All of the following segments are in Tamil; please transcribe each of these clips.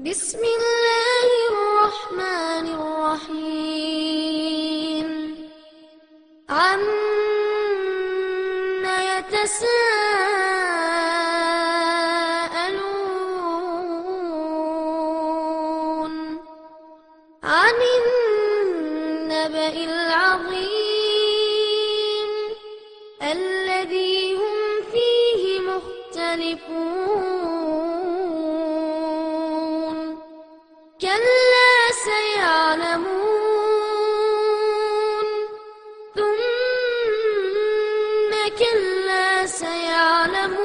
بسم الله الرحمن الرحيم عما يتساءلون عن النبأ العظيم الذي هم فيه مختلفون كلا سيعلمون ثم كلا سيعلمون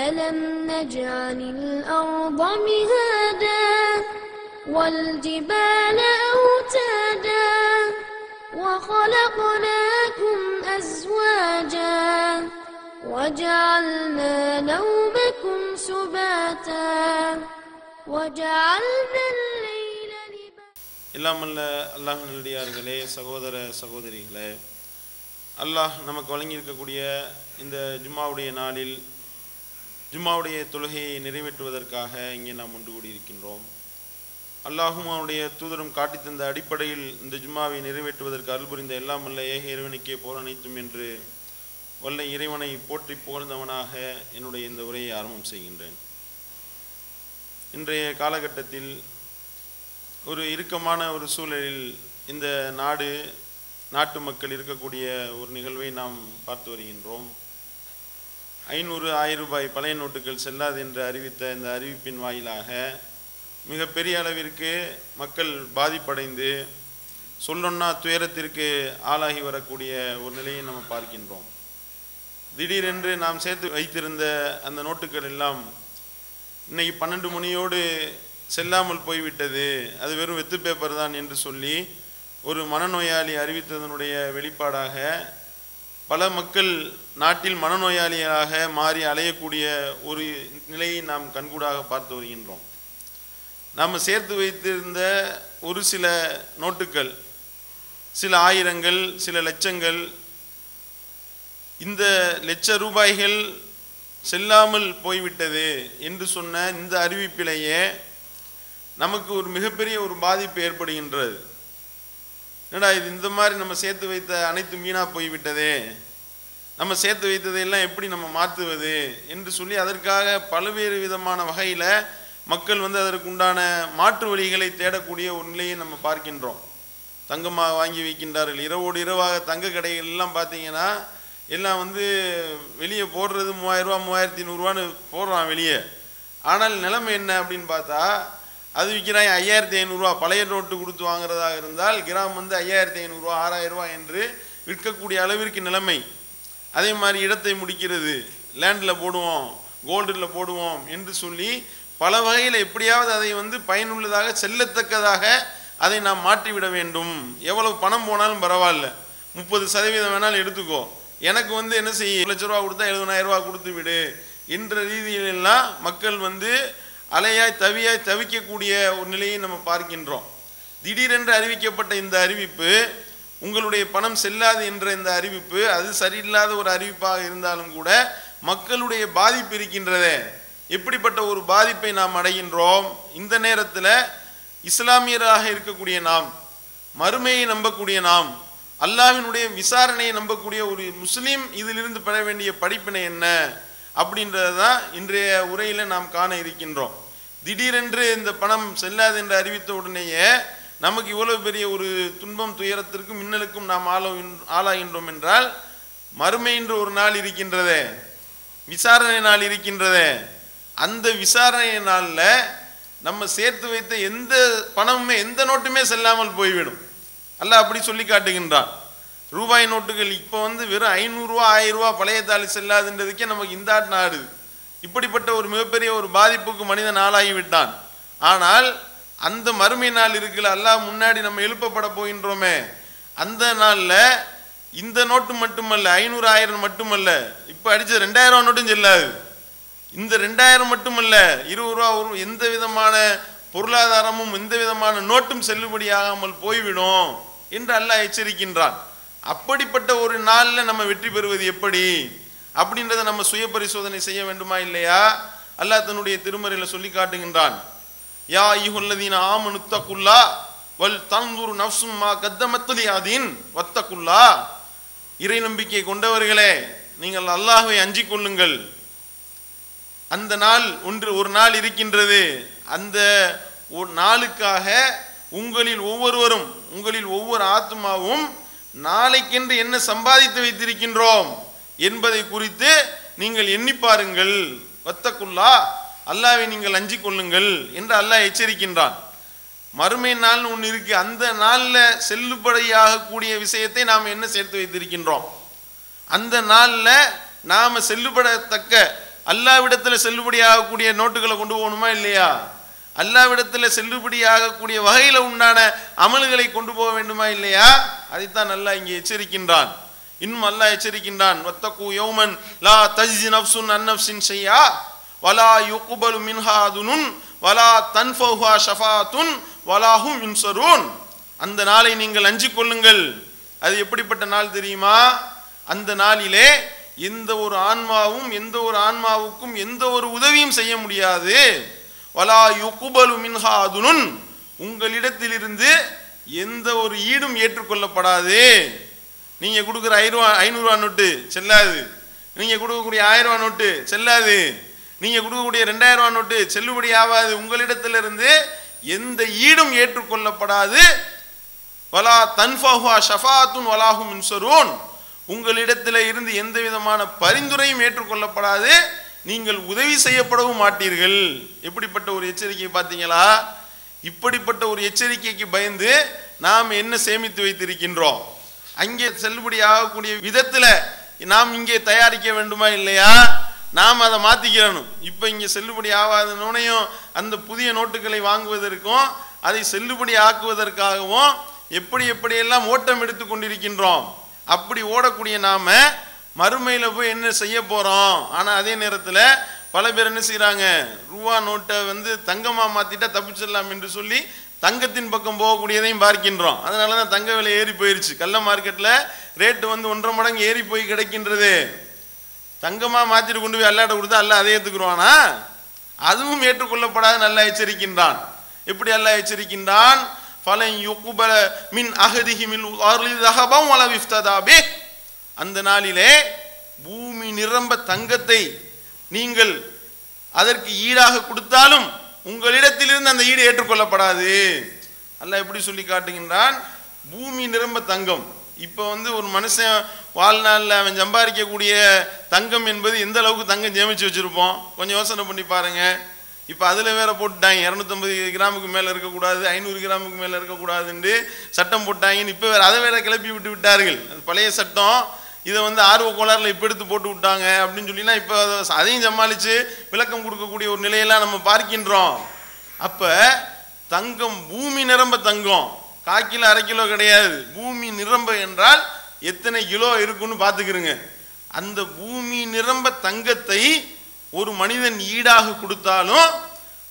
ألم نجعل الأرض مهادا والجبال أوتادا وخلقناكم أزواجا وجعلنا نومكم سباتا وجعلنا الليل لباسا. எல்லாம் அல்ல அல்லாஹ்வின் நல்லடியார்களே, சகோதர சகோதரிகளே, அல்லாஹ் நமக்கு வழங்கியிருக்கக்கூடிய இந்த ஜும்மாவுடைய நாளில் ஜும்மாவுடைய தொழுகையை நிறைவேற்றுவதற்காக இங்கே நாம் ஒன்று கூடியிருக்கின்றோம். அல்லாஹும் அவனுடைய தூதரும் காட்டி தந்த அடிப்படையில் இந்த ஜும்மாவை நிறைவேற்றுவதற்கு அருள் புரிந்த எல்லாம் அல்ல ஏக இறைவனுக்கே போர் அனைத்தும் என்று வல்ல இறைவனை போற்றி புகழ்ந்தவனாக என்னுடைய இந்த உரையை ஆரம்பம் செய்கின்றேன். இன்றைய காலகட்டத்தில் ஒரு இறுக்கமான ஒரு சூழலில் இந்த நாட்டு மக்கள் இருக்கக்கூடிய ஒரு நிகழ்வை நாம் பார்த்து வருகின்றோம். 500, 1000 ரூபாய் பழைய நோட்டுகள் செல்லாது என்று அறிவித்த இந்த அறிவிப்பின் வாயிலாக மிகப்பெரிய அளவிற்கு மக்கள் பாதிப்படைந்து சொல்லொன்னா துயரத்திற்கு ஆளாகி வரக்கூடிய ஒரு நிலையை நம்ம பார்க்கின்றோம். திடீரென்று நாம் சேர்த்து வைத்திருந்த அந்த நோட்டுகள் எல்லாம் இன்னைக்கு 12 மணியோடு செல்லாமல் போய்விட்டது, அது வெறும் வெத்து பேப்பர் தான் என்று சொல்லி ஒரு மனநோயாளி அறிவித்ததனுடைய வெளிப்பாடாக பல மக்கள் நாட்டில் மனநோயாளியாக மாறி அலையக்கூடிய ஒரு நிலையை நாம் கண்கூடாக பார்த்து வருகின்றோம். நாம் சேர்த்து வைத்திருந்த ஒரு சில நோட்டுகள், சில ஆயிரங்கள், சில லட்சங்கள், இந்த லட்ச ரூபாய்கள் செல்லாமல் போய்விட்டது என்று சொன்ன இந்த அறிவிப்பிலேயே நமக்கு ஒரு மிகப்பெரிய ஒரு பாதிப்பு ஏற்படுகின்றது. என்னடா இது, இந்த மாதிரி நம்ம சேர்த்து வைத்த அனைத்தும் வீணாக போய்விட்டதே, நம்ம சேர்த்து வைத்ததையெல்லாம் எப்படி நம்ம மாற்றுவது என்று சொல்லி அதற்காக பல்வேறு விதமான வகையில் மக்கள் அதற்கு உண்டான மாற்று வழிகளை தேடக்கூடிய ஒரு நிலையை நம்ம பார்க்கின்றோம். தங்கமாக வாங்கி வைக்கின்றார்கள். இரவோடு இரவாக தங்க கடைகள் எல்லாம் பார்த்தீங்கன்னா எல்லாம் வெளியே போடுறது 3000 ரூபா 3500 போடுறான் வெளியே. ஆனால் நிலைமை என்ன அப்படின்னு பார்த்தா அது விற்கிறாங்க 5500 ரூபா. பழைய நோட்டு கொடுத்து வாங்குறதாக இருந்தால் கிராம் 5500 ரூபா 6000 ரூபா என்று விற்கக்கூடிய அளவிற்கு நிலைமை. அதே மாதிரி இடத்தை முடிக்கிறது, லேண்டில் போடுவோம், கோல்டில் போடுவோம் என்று சொல்லி பல வகையில் எப்படியாவது அதை பயனுள்ளதாக செல்லத்தக்கதாக அதை நாம் மாற்றிவிட வேண்டும். எவ்வளவு பணம் போனாலும் பரவாயில்ல, 30% வேணாலும் எடுத்துக்கோ, எனக்கு என்ன செய்ய, 1 லட்ச ரூபா கொடுத்தா 70000 ரூபா கொடுத்து விடு என்ற ரீதியிலெல்லாம் மக்கள் அலையாய் தவியாய் தவிக்கக்கூடிய ஒரு நிலையை நம்ம பார்க்கின்றோம். திடீரென்று அறிவிக்கப்பட்ட இந்த அறிவிப்பு, உங்களுடைய பணம் செல்லாது என்ற இந்த அறிவிப்பு, அது சரியில்லாத ஒரு அறிவிப்பாக இருந்தாலும் கூட மக்களுடைய பாதிப்பு இருக்கின்றதே, எப்படிப்பட்ட ஒரு பாதிப்பை நாம் அடைகின்றோம். இந்த நேரத்தில் இஸ்லாமியராக இருக்கக்கூடிய நாம், மறுமையை நம்பக்கூடிய நாம், அல்லாஹ்வினுடைய விசாரணையை நம்பக்கூடிய ஒரு முஸ்லீம் இதிலிருந்து பெற வேண்டிய படிப்பினை என்ன அப்படின்றது தான் இன்றைய உரையில் நாம் காண இருக்கின்றோம். திடீரென்று இந்த பணம் செல்லாது என்று அறிவித்த உடனேயே நமக்கு இவ்வளவு பெரிய ஒரு துன்பம், துயரத்திற்கும் மின்னலுக்கும் நாம் ஆளாகின்றோம் என்றால், மறுமை என்று ஒரு நாள் இருக்கின்றதே, விசாரணை நாள் இருக்கின்றதே, அந்த விசாரணை நாளில் நம்ம சேர்த்து வைத்த எந்த பணமுமே எந்த நோட்டுமே செல்லாமல் போய்விடும். அல்லாஹ் அப்படி சொல்லி காட்டுகின்றான். ரூபாய் நோட்டுகள் இப்போ வெறும் 500 ரூபா 1000 ரூபா பழைய தாலி செல்லாதுன்றதுக்கே நமக்கு இந்த நாடு இப்படிப்பட்ட ஒரு மிகப்பெரிய ஒரு பாதிப்புக்கு மனிதன் ஆளாகிவிட்டான். ஆனால் அந்த மறுமை நாள் இருக்குல்ல, அல்லாஹ் முன்னாடி நம்ம எழுப்பப்பட போகின்றோமே, அந்த நாளில் இந்த நோட்டு மட்டுமல்ல, 500 1000 மட்டுமல்ல, இப்போ அடித்த 2000 நோட்டும் செல்லாது. இந்த 2000 மட்டுமல்ல, 20 ரூபா எந்த விதமான பொருளாதாரமும் எந்த விதமான நோட்டும் செல்லுபடியாகாமல் போய்விடும் என்று அல்லாஹ் எச்சரிக்கின்றான். அப்படிப்பட்ட ஒரு நாளில் நம்ம வெற்றி பெறுவது எப்படி? அப்படின்றத நம்ம சுய பரிசோதனை செய்ய வேண்டுமா இல்லையா? அல்லாஹ் தன்னுடைய திருமறையில சொல்லி காட்டுகின்றான், யா அய்யுஹல்லதீன ஆமனு தக்குல்லா வல் தன்துரு நஃப்சும் மா கத்தமத் லியாதீன் வத்தக்குல்லா. இறை நம்பிக்கை கொண்டவர்களே, நீங்கள் அல்லாஹ்வை அஞ்சிக் கொள்ளுங்கள். அந்த நாள் ஒரு நாள் இருக்கின்றது, அந்த ஒரு நாளுக்காக உங்களில் ஒவ்வொருவரும், உங்களில் ஒவ்வொரு ஆத்மாவும் நாளைக்கென்று என்ன சம்பாதித்து வைத்திருக்கின்றோம் என்பதை குறித்து நீங்கள் எண்ணி பாருங்கள். வத்தக்குல்லா, அல்லாஹ்வை நீங்கள் அஞ்சிக் கொள்ளுங்கள் என்று அல்லாஹ் எச்சரிக்கின்றான். மறுமை நாள் ஒன்று இருக்கு, அந்த நாளில் செல்லுபடியாக கூடிய விஷயத்தை நாம் என்ன சேர்த்து வைத்திருக்கின்றோம்? அந்த நாளில் நாம் செல்லுபடத்தக்க அல்லாஹ்விடத்தில் செல்லுபடியாகக்கூடிய நோட்டுகளை கொண்டு போகணுமா இல்லையா? அல்லாஹ்விடத்தில் செல்லுபடியாகக்கூடிய வகையில் உண்டான அமல்களை கொண்டு போக வேண்டுமா இல்லையா? அதைத்தான் அல்லாஹ் இங்கே எச்சரிக்கின்றான். இன்னும் அல்லாஹ் எச்சரிக்கின்றான், வத்தகு யௌமன் லா தஜ்ஸி நஃப்சுன் அன் நஃப்ஸின் ஷைஆ வலா யுக்பலு மின்ஹா அதுனுன் வலா தன்ஃபுஹா ஷஃபாஅத்துன் வலா ஹும் யுன்ஸரூன். அந்த நாளை நீங்கள் அஞ்சிக் கொள்ளுங்கள். அது எப்படிப்பட்ட நாள் தெரியுமா? அந்த நாளிலே எந்த ஒரு ஆன்மாவும் எந்த ஒரு ஆன்மாவுக்கும் எந்த ஒரு உதவியும் செய்ய முடியாது. வலா யுக்பலு மின்ஹா அதுனுன், உங்களிடத்திலிருந்து எந்த ஒரு ஈடும் ஏற்றுக்கொள்ளப்படாது. நீங்க கொடுக்குற 500 ரூபா நோட்டு செல்லாது, நீங்க கொடுக்கக்கூடிய 1000 ரூபா நோட்டு செல்லாது, நீங்க கொடுக்கக்கூடிய 2000 ரூபா நோட்டு செல்லுபடி ஆகாது. உங்களிடத்திலிருந்து எந்த ஈடும் ஏற்றுக்கொள்ளப்படாது. வலா தன்ஃபுஹா ஷஃபாஅத்துன் வலா ஹும் யுன்ஸரூன், உங்களிடத்தில் இருந்து எந்த விதமான பரிந்துரையும் ஏற்றுக்கொள்ளப்படாது, நீங்கள் உதவி செய்யப்படவும் மாட்டீர்கள். எப்படிப்பட்ட ஒரு எச்சரிக்கை பார்த்தீங்களா? இப்படிப்பட்ட ஒரு எச்சரிக்கைக்கு பயந்து நாம் என்ன சேமித்து வைத்திருக்கின்றோம்? அங்கே செல்லுபடி ஆகக்கூடிய விதத்தில் நாம் இங்கே தயாரிக்க வேண்டுமா இல்லையா? நாம் அதை மாற்றிக்கிறணும். இப்போ இங்கே செல்லுபடி ஆகாத நோனையும் அந்த புதிய நோட்டுகளை வாங்குவதற்கும் அதை செல்லுபடி ஆக்குவதற்காகவும் எப்படியெல்லாம் ஓட்டம் எடுத்து கொண்டிருக்கின்றோம். அப்படி ஓடக்கூடிய நாம மறுமையில் போய் என்ன செய்ய போகிறோம்? ஆனால் அதே நேரத்தில் பல பேர் என்ன செய்கிறாங்க, ரூபா நோட்டை தங்கமாக மாற்றிட்டா தப்பிச்சிடலாம் என்று சொல்லி தங்கத்தின் பக்கம் போகக்கூடியதையும் பார்க்கின்றோம். அதனால தான் தங்க விலை ஏறி போயிருச்சு. கள்ள மார்க்கெட்டில் ரேட்டு 1.5 மடங்கு ஏறி போய் கிடைக்கின்றது. தங்கமாக மாற்றிட்டு கொண்டு போய் அல்லாட்ட கொடுத்தா அல்ல அதை ஏற்றுக்குருவானா? அதுவும் ஏற்றுக்கொள்ளப்படாத நல்லா எச்சரிக்கின்றான். எப்படி அல்லாஹ் எச்சரிக்கின்றான்? ஃபலன் யுக்பல மின் அஹதிஹி மின் அர்லி ذهبا ولا يفتدى به. அந்த நாளிலே பூமி நிரம்ப தங்கத்தை நீங்கள் அதற்கு ஈடாக கொடுத்தாலும் உங்களிடத்திலிருந்து அந்த ஈடு ஏற்றுக்கொள்ளப்படாது. அல்லாஹ் எப்படி சொல்லி காட்டுகின்றான்? பூமி நிரம்ப தங்கம். இப்போ ஒரு மனுஷன் வாழ்நாளில் அவன் சம்பாதிக்கக்கூடிய தங்கம் என்பது எந்த அளவுக்கு தங்கம் சேமித்து வச்சுருப்போம் கொஞ்சம் யோசனை பண்ணி பாருங்க. இப்போ அதில் வேற போட்டுட்டாங்க, 250 கிராமுக்கு மேலே இருக்கக்கூடாது, 500 கிராமுக்கு மேலே இருக்கக்கூடாதுன்னு சட்டம் போட்டாங்கன்னு இப்போ வேறு அதை வேற கிளப்பி விட்டார்கள். அது பழைய சட்டம். இதை ஆர்வ கோளாறில் இப்போ எடுத்து போட்டு விட்டாங்க அப்படின்னு சொல்லிலாம் இப்போ அதையும் சமாளித்து விளக்கம் கொடுக்கக்கூடிய ஒரு நிலையெல்லாம் நம்ம பார்க்கின்றோம். அப்போ தங்கம் பூமி நிரம்ப தங்கம், 1/4 கிலோ 1/2 கிலோ கிடையாது. பூமி நிரம்ப என்றால் எத்தனை கிலோ இருக்குன்னு பார்த்துக்கிறங்க. அந்த பூமி நிரம்ப தங்கத்தை ஒரு மனிதன் ஈடாக கொடுத்தாலும்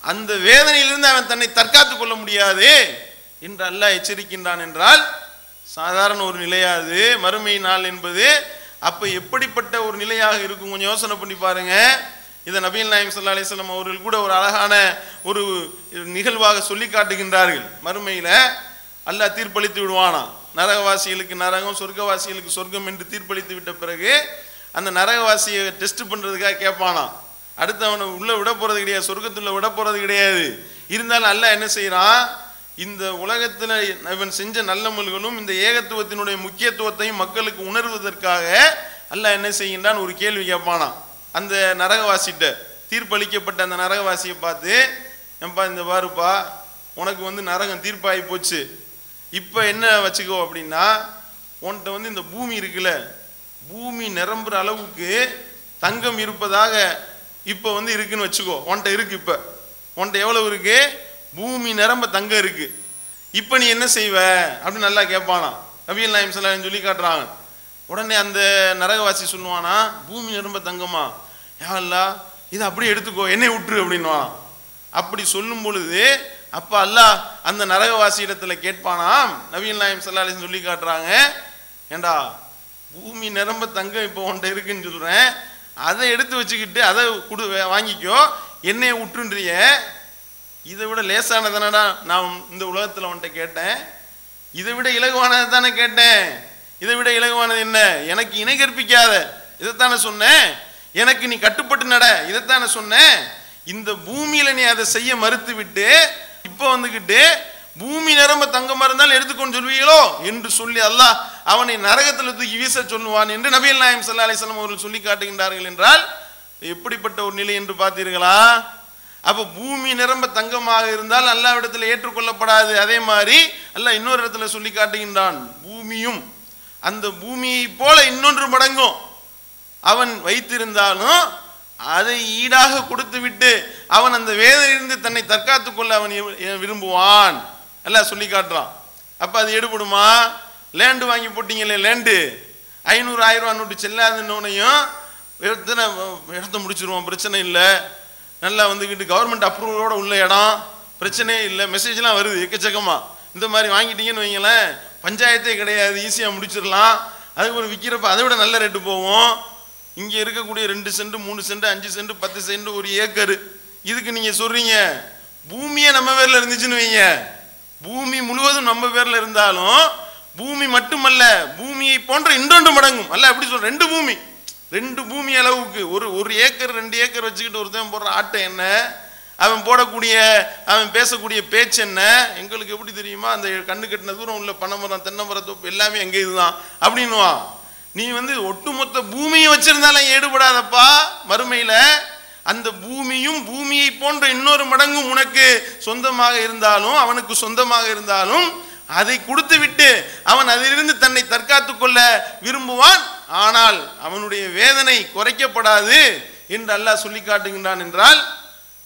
அந்த வேதனையிலிருந்து அவன் தன்னை தற்காத்து கொள்ள முடியாது என்று அல்லாஹ் எச்சரிக்கின்றான். என்றால் சாதாரண ஒரு நிலையாது மறுமை நாள் என்பது. அப்ப எப்படிப்பட்ட ஒரு நிலையாக இருக்கும் கொஞ்சம் யோசனை பண்ணி பாருங்க. இதை நபிகள் நாயகம் ஸல்லல்லாஹு அலைஹி வஸல்லம் அவர்கள் கூட ஒரு அழகான ஒரு நிகழ்வாக சொல்லி காட்டுகின்றார்கள். மறுமையில அல்லாஹ் தீர்ப்பளித்து விடுவானா, நரகவாசிகளுக்கு நரகம் சொர்க்கவாசிகளுக்கு சொர்க்கம் என்று தீர்ப்பளித்து விட்ட பிறகு அந்த நரகவாசியை டெஸ்ட் பண்றதுக்காக கேட்பானா. அடுத்து அவனை உள்ள விட போறது கிடையாது, சொர்க்கத்துல விட போறது கிடையாது. இருந்தாலும் அல்லாஹ் என்ன செய்யறான், இந்த உலகத்தில் இவன் செஞ்ச நல்லமல்களும் இந்த ஏகத்துவத்தினுடைய முக்கியத்துவத்தையும் மக்களுக்கு உணர்வதற்காக அல்லாஹ் என்ன செய்கின்றான், ஒரு கேள்வி கேட்பானா. அந்த நரகவாசிட்ட தீர்ப்பளிக்கப்பட்ட அந்த நரகவாசியை பார்த்து, ஏன்பா இந்த பாருப்பா உனக்கு நரகம் தீர்ப்பாகி போச்சு, இப்போ என்ன வச்சுக்கோ அப்படின்னா, உன்கிட்ட இந்த பூமி இருக்குல்ல, பூமி நிரம்புற அளவுக்கு தங்கம் இருப்பதாக இப்போ இருக்குன்னு வச்சுக்கோ. உன்கிட்ட இருக்கு, இப்போ உன்கிட்ட எவ்வளவு இருக்கு, பூமி நிரம்ப தங்கம் இருக்கு. இப்போ நீ என்ன செய்வ அப்படின்னு நல்லா கேட்பானா. நபிகள் நாயகம் ஸல்லல்லாஹு அலைஹி வஸல்லம் சொல்லி காட்டுறாங்க. உடனே அந்த நரகவாசி சொல்லுவானா, பூமி நிரம்ப தங்கமா, யா அல்லாஹ் இதை அப்படியே எடுத்துக்கோ, என்னை விட்டுரு அப்படின்வான். அப்படி சொல்லும் பொழுது அப்ப அல்லாஹ் அந்த நரகவாசி இடத்துல கேட்பானாம். நபிகள் நாயகம் ஸல்லல்லாஹு அலைஹி வஸல்லம் சொல்லி காட்டுறாங்க, ஏண்டா பூமி நிரம்ப தங்கம் இப்போ உன்கிட்ட இருக்குன்னு சொல்றேன், அதை எடுத்து வச்சுக்கிட்டு அதை வாங்கிக்கோ, என்னைய விட்டுன்றிய. இதை விட லேசானதானடா நான் இந்த உலகத்தில் உன்கிட்ட கேட்டேன், இதை விட இலகுவானதை தானே கேட்டேன். இதை விட இலகுவானது என்ன? எனக்கு இணை கற்பிக்காத, இதைத்தானே சொன்னேன். எனக்கு நீ கட்டுப்பட்டு நட, இதைத்தானே சொன்னேன். இந்த பூமியில நீ அதை செய்ய மறுத்து விட்டு இப்ப வந்துகிட்டு பூமி நிரம்ப தங்கமா இருந்தாலும் எடுத்துக்கொண்டு சொல்வீங்களோ என்று சொல்லி அல்லாஹ் அவனை நரகத்தில் தூக்கி வீச சொல்லுவான் என்று நபிகள் நாயகம் ஸல்லல்லாஹு அலைஹி வஸல்லம் அவர்கள் சொல்லி காட்டுகின்றார்கள். என்றால் எப்படிப்பட்ட ஒரு நிலை என்று பார்த்தீர்களா? அப்ப பூமி நிரம்ப தங்கமாக இருந்தால் அல்லாஹ்விடத்தில் ஏற்றுக்கொள்ளப்படாது. அதே மாதிரி அல்லாஹ் இன்னொரு இடத்துல சொல்லி காட்டுகின்றான், பூமியும் அந்த பூமியை போல இன்னொன்று மடங்கும் அவன் வைத்திருந்தாலும் அதை ஈடாக கொடுத்து விட்டு அவன் அந்த வேதனையிலிருந்து தன்னை தற்காத்துக் கொள்ள அவன் விரும்புவான் எல்லாம் சொல்லி காட்டுறான். அப்ப அது எடுபடுமா? லேண்டு வாங்கி போட்டீங்களே, லேண்டு 500 1000 ரூபா நோட்டு செல்லாதுன்னோனையும் இடத்த முடிச்சிருவோம், பிரச்சனை இல்லை, நல்லா வந்துக்கிட்டு கவர்மெண்ட் அப்ரூவலோட உள்ள இடம், பிரச்சனையே இல்லை, மெசேஜ்லாம் வருது எக்கச்சக்கமா. இந்த மாதிரி வாங்கிட்டீங்கன்னு வைங்களேன், பஞ்சாயத்தே கிடையாது, ஈஸியாக முடிச்சிடலாம். அதுக்கு ஒரு விற்கிறப்ப அதை விட நல்ல ரேட்டு போவோம். இங்கே இருக்கக்கூடிய 2 cent 3 cent 5 cent 10 cent 1 acre, இதுக்கு நீங்க சொல்றீங்க பூமியே நம்ம பேர்ல இருந்துச்சுன்னு வைங்க, பூமி முழுவதும் நம்ம பேர்ல இருந்தாலும் பூமி மட்டுமல்ல பூமியை போன்ற இன்னொன்று மடங்கும். அல்ல எப்படி சொல்ற, 2 பூமி அளவுக்கு ஒரு ஏக்கர் 2 ஏக்கர் வச்சுக்கிட்டு ஒருத்தன் போடுற ஆட்டை என்ன, அவன் போடக்கூடிய அவன் பேசக்கூடிய பேச்சு என்ன எங்களுக்கு எப்படி தெரியுமா? அந்த கண்ணு கட்டின தூரம் உள்ள பனைமரம் தென்னை மரத்தோப்பு எல்லாமே எங்கே இதுதான் அப்படின்னுவான். நீ ஒட்டுமொத்த பூமியை வச்சிருந்தாலும் ஏடுபடாதப்பா, மறுமையில அந்த பூமியும் பூமியை போன்ற இன்னொரு மடங்கும் உனக்கு சொந்தமாக இருந்தாலும் அவனுக்கு சொந்தமாக இருந்தாலும் அதை கொடுத்து விட்டு அவன் அதிலிருந்து தன்னை தற்காத்துக் கொள்ள விரும்புவான். ஆனால் அவனுடைய வேதனை குறைக்கப்படாது என்று அல்லாஹ் சொல்லி காட்டுகின்றான். என்றால்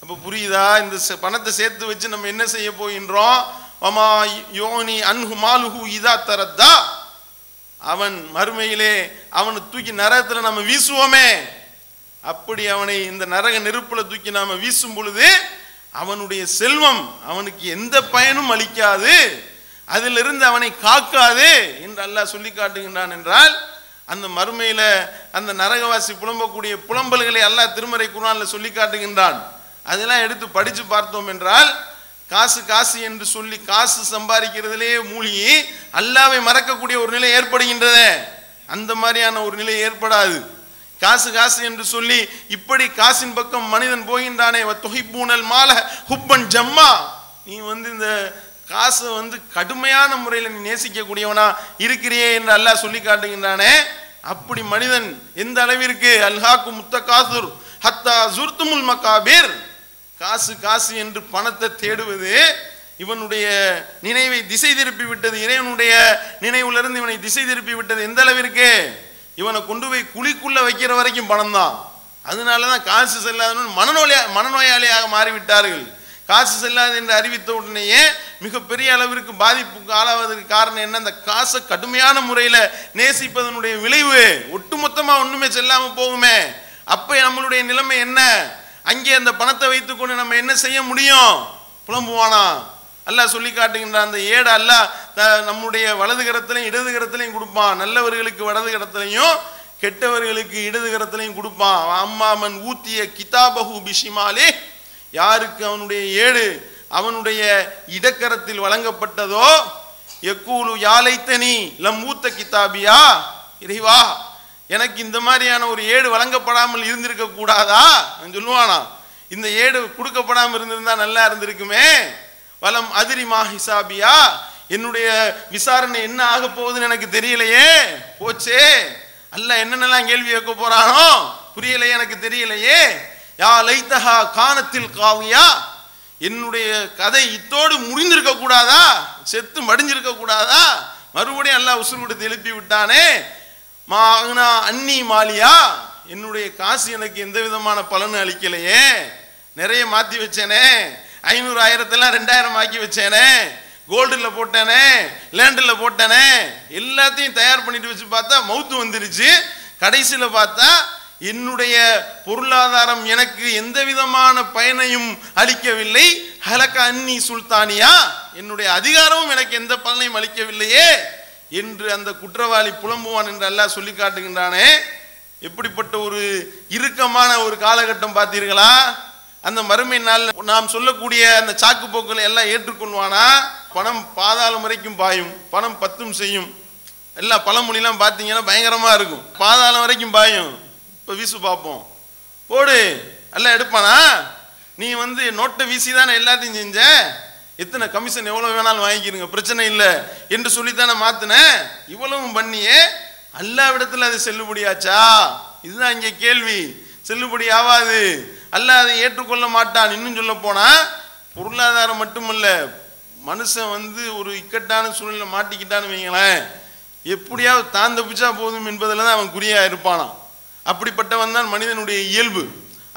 அப்ப புரியுதா? இந்த பணத்தை சேர்த்து வச்சு நம்ம என்ன செய்ய போகின்றோம்? வமா யோனி அன்ஹு மாலுஹு இதா தரத்தா, அவன் மறுமையிலே அவனை தூக்கி நரகத்தில் நம்ம வீசுவோமே, அப்படி அவனை இந்த நரக நெருப்புல தூக்கி நாம வீசும் பொழுது அவனுடைய செல்வம் அவனுக்கு எந்த பயனும் அளிக்காது, அதிலிருந்து அவனை காக்காது என்று அல்லாஹ் சொல்லி காட்டுகின்றான். என்றால் அந்த மறுமையில அந்த நரகவாசி புலம்பக்கூடிய புலம்பல்களை அல்லாஹ் திருமறை குர்ஆன்ல சொல்லி காட்டுகின்றான். அதெல்லாம் எடுத்து படிச்சு பார்த்தோம் என்றால் காசு காசு என்று சொல்லி காசு சம்பாதிக்கிறதுலே மூழ்கி அல்லாஹ்வை மறக்கக்கூடிய ஒரு நிலை ஏற்படுகின்றது. அந்த மாதிரியான ஒரு நிலை ஏற்படாது. காசு காசு என்று சொல்லி இப்படி காசின் பக்கம் மனிதன் போகின்றானே, துஹிப்பூனல் மால ஹுப்பன் ஜம்மா, நீ இந்த காசை கடுமையான முறையில் நீ நேசிக்கக்கூடியவனா இருக்கிறியே என்று அல்லாஹ் சொல்லி காட்டுகின்றானே. அப்படி மனிதன் எந்த அளவிற்கு அல்ஹாக்கு முத்தகாசுர் ஹத்தா ஜுர்துமுல் மகாபிர், காசு காசு என்று பணத்தை தேடுவது இவனுடைய நினைவை திசை திருப்பி விட்டது, இறைவனுடைய நினைவுல இருந்து இவனை திசை திருப்பி விட்டது. எந்த அளவிற்கு இவனை கொண்டு போய் குழிக்குள்ள வைக்கிற வரைக்கும் பணம் தான். அதனாலதான் காசு செல்லாதவன் மனநோயாளியாக மாறிவிட்டார்கள். காசு செல்லாது என்று அறிவித்த உடனேயே மிகப்பெரிய அளவிற்கு பாதிப்புக்கு ஆளாவதற்கு காரணம் என்ன? அந்த காசை கடுமையான முறையில நேசிப்பதனுடைய விளைவு ஒட்டுமொத்தமா ஒண்ணுமே செல்லாம போகுமே. அப்ப நம்மளுடைய நிலைமை என்ன? அங்கே அந்த பணத்தை வைத்துக்கொண்டு நம்ம என்ன செய்ய முடியும்? புலம்புவானா? அல்லாஹ் சொல்லி காட்டுகின்றான். அந்த ஏடு அல்லாஹ் நம்முடைய வலது கரத்திலையும் இடது கரத்திலையும் கொடுப்பான். நல்லவர்களுக்கு வலது கரத்திலையும் கெட்டவர்களுக்கு இடது கரத்திலையும் கொடுப்பான். அம்மாமன் ஊத்திய கிதாபஹு பிஷிமாலே, யாருக்கு அவனுடைய ஏடு அவனுடைய இடக்கரத்தில் வழங்கப்பட்டதோ, யக்கூலு யாலைத்தனி லம் ஊத்த கிதாபியா, இறைவா எனக்கு இந்த மாதிரியான ஒரு ஏடு வழங்கப்படாமல் இருந்திருக்க கூடாதா சொல்லுவானா? இந்த ஏடு கொடுக்கப்படாமல் இருந்திருந்தா நல்லா இருந்திருக்குமே. வலம் அதிரிமா ஹிசாபியா, என்னுடைய விசாரணை என்ன ஆக போகுதுன்னு எனக்கு தெரியலையே, போச்சே, அல்லாஹ் என்னென்னலாம் கேள்வி கேட்க போறானோ புரியலையே, எனக்கு தெரியலையே. யா லைத்தஹா கானத்தில் காவியா, என்னுடைய கதை இத்தோடு முடிந்திருக்க கூடாதா, செத்து மடிஞ்சிருக்க கூடாதா, மறுபடியும் அல்லாஹ் உசுர் கொடுத்து எழுப்பி விட்டானே. மானா அன்னி மாலியா, என்னுடைய காசு எனக்கு எந்த விதமான பலனும் அளிக்கலையே, நிறைய மாத்தி வச்சேனே, 500 1000 2000 ஆக்கி வச்சேனே, கோல்டில் போட்டேனே, லேண்டில் போட்டேனே, எல்லாத்தையும் தயார் பண்ணிட்டு வச்சு பார்த்தா மவுத்து வந்துருச்சு. கடைசியில் பார்த்தா என்னுடைய பொருளாதாரம் எனக்கு எந்த விதமான பயனையும் அளிக்கவில்லை. ஹலக அன்னி சுல்தானியா, என்னுடைய அதிகாரமும் எனக்கு எந்த பலனையும் அளிக்கவில்லையே என்று அந்த குற்றவாளி புலம்புவான் என்று அல்லாஹ் சொல்லி காட்டுகின்றானே. எப்படிப்பட்ட ஒரு இறுக்கமான ஒரு காலகட்டம் பார்த்தீர்களா? அந்த மறுமை நாள் நாம் சொல்லக்கூடிய அந்த சாக்கு போக்குகளை எல்லாம் ஏற்றுக்கொள்வானா? பணம் பாதாளம் வரைக்கும் பாயும், பணம் பத்தும் செய்யும். எல்லா பழமொழிலாம் பார்த்தீங்கன்னா பயங்கரமா இருக்கும். பாதாளம் வரைக்கும் பாயும். இப்போ வீசு பார்ப்போம், போடு, எல்லாம் எடுப்பானா? நீ நோட்டை வீசி தானே எல்லாத்தையும் செஞ்ச, எத்தனை கமிஷன் எவ்வளவு வேணாலும் வாங்கிக்கிறீங்க, பிரச்சனை இல்லை என்று சொல்லித்தானே மாத்தின. இவ்வளவும் பண்ணியே அல்லாஹ்விடத்தில் அது செல்லுபடியாச்சா? இதுதான் இங்கே கேள்வி. செல்லுபடி ஆகாது. அல்லாஹ் அதை ஏற்றுக்கொள்ள மாட்டான். இன்னும் சொல்ல போனா பொருளாதாரம் மட்டுமல்ல, மனுஷன் ஒரு இக்கட்டான சூழ்நிலை மாட்டிக்கிட்டான்னு வைங்களேன், எப்படியாவது தான் தப்பிச்சா போதும் என்பதில் தான் அவன் குறியா இருப்பானான். அப்படிப்பட்டவன் தான் மனிதனுடைய இயல்பு.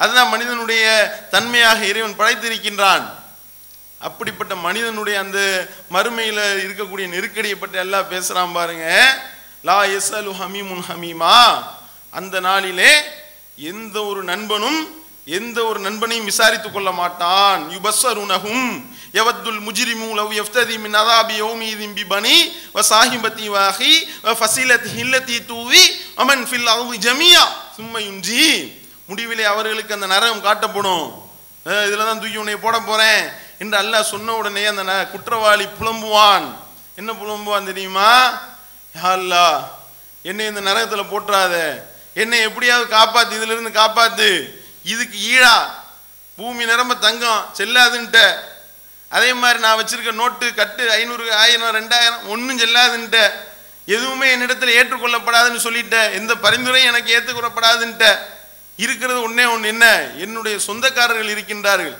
அதுதான் மனிதனுடைய தன்மையாக இறைவன் படைத்திருக்கின்றான். அப்படிப்பட்ட மனிதனுடைய அந்த மறுமையில் இருக்கக்கூடிய நெருக்கடியை பற்றி எல்லாம் பேசுறான் பாருங்க. லா யஸ்அலு ஹமீமுன் ஹமீமா. அந்த நாளிலே எந்த ஒரு நண்பனையும் விசாரித்துக் கொள்ள மாட்டான். யுபஸ்ஸருனஹும் யவத்துல் முஜ்ரிமு லவ் யஃப்ததி மின் அஸாபி யௌமிதின் பிபனி வ ஸாஹிபதி வ அஹி வ ஃபஸிலதி அல்லதி துவி அமன் ஃபில் அர்தி ஜமீஆ சும்ம யுன்ஜி. முடிவிலே அவர்களுக்கு அந்த நரகம் காட்டப்படும். இதில் தான் தூக்கி உன்னை போட போறேன் என்று அல்லாஹ் சொன்ன உடனே அந்த குற்றவாளி புலம்புவான். என்ன புலம்புவான் தெரியுமா? யா அல்லாஹ், என்னை இந்த நரகத்தில் போட்டுறாத, என்னை எப்படியாவது காப்பாத்து, இதுல இருந்து காப்பாத்து. இதுக்கு ஈழா பூமி நிரம்ப தங்கம் செல்லாதுன்ட்ட, அதே மாதிரி நான் வச்சிருக்க நோட்டு கட்டு 500 1000 2000 ஒன்றும் செல்லாதுன்ட்ட, எதுவுமே என்னிடத்தில் ஏற்றுக்கொள்ளப்படாதுன்னு சொல்லிட்ட, எந்த பரிந்துரையும் எனக்கு ஏற்றுக்கொள்ளப்படாதுன்ட்ட. இருக்கிறது ஒன்னே ஒன்று, என்ன? என்னுடைய சொந்தக்காரர்கள் இருக்கின்றார்கள்,